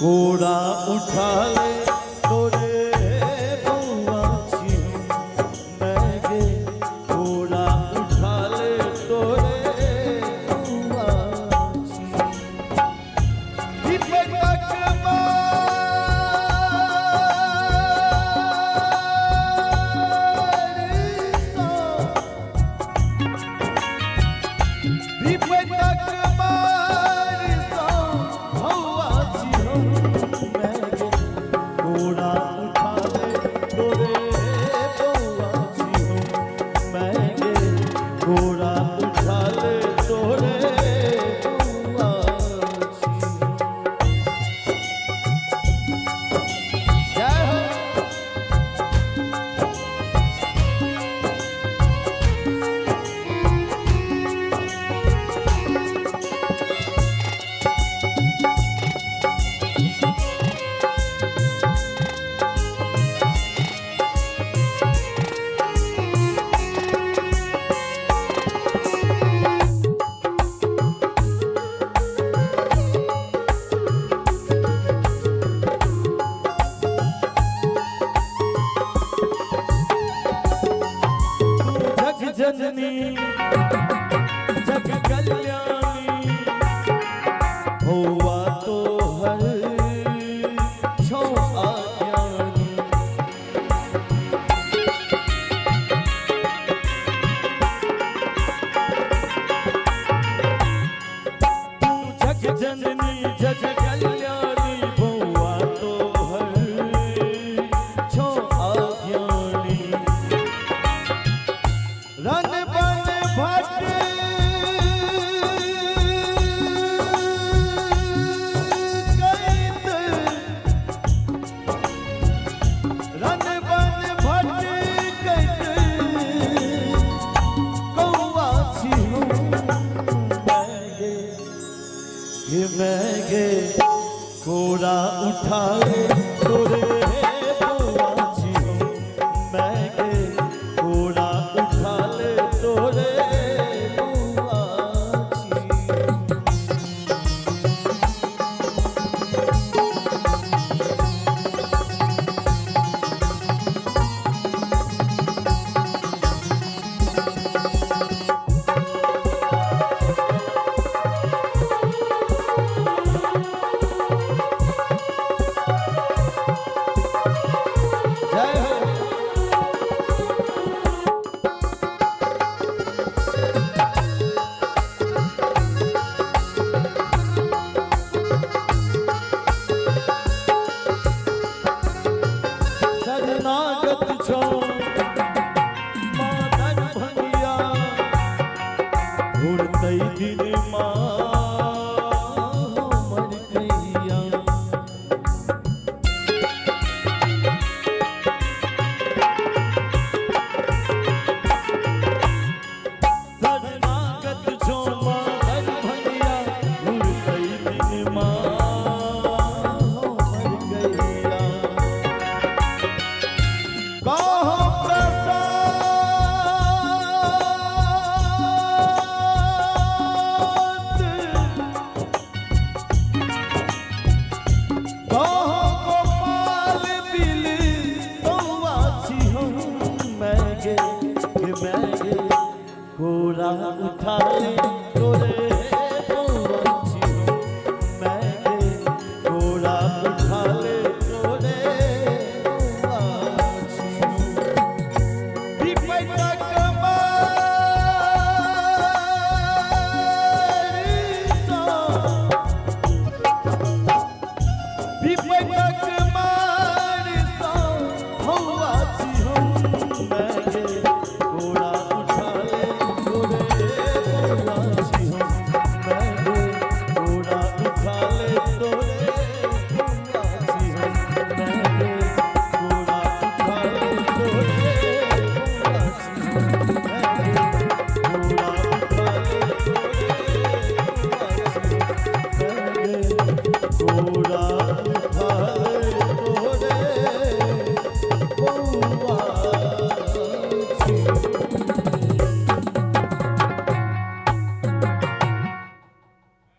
घोड़ा उठा ले तोरे बउआ छी मैं गे घोड़ा उठा ले तोरे बउआ छी विपतक जननी जग कल्याणी हुआ तो हर छो आज्ञानी तू जग जननी जग कल्याणी हुआ तो हर छो आज्ञानी रन बन भट गईत रन बन भट गईत कौआ छी मैं गे घोड़ा उठा ले तोरे बउआ छी मैं गे घोड़ा उठा ले तोरे बउआ छी जय हो शरणागत छो मादर भंगिया घुरतै दिन मर गैया शरणागत छो मादर भंगिया घुरतै दिन मर गैया कहो प्रसाद कहो गोपाल बिल बउआ छी हम मैं गे घोड़ा उठा ले तोरे बउआ छी मैं गे घोड़ा उठा ले तोरे बउआ छी विपतक विपतक मारसा हुआ छी हम मैं गे घोड़ा उठा ले तोरे बउआ छी हम मैं गे घोड़ा उठा ले तोरे बउआ छी हम मैं गे घोड़ा उठा ले तोरे बउआ छी हम मैं गे घोड़ा उठा ले तोरे बउआ छी हम मैं गे घोड़ा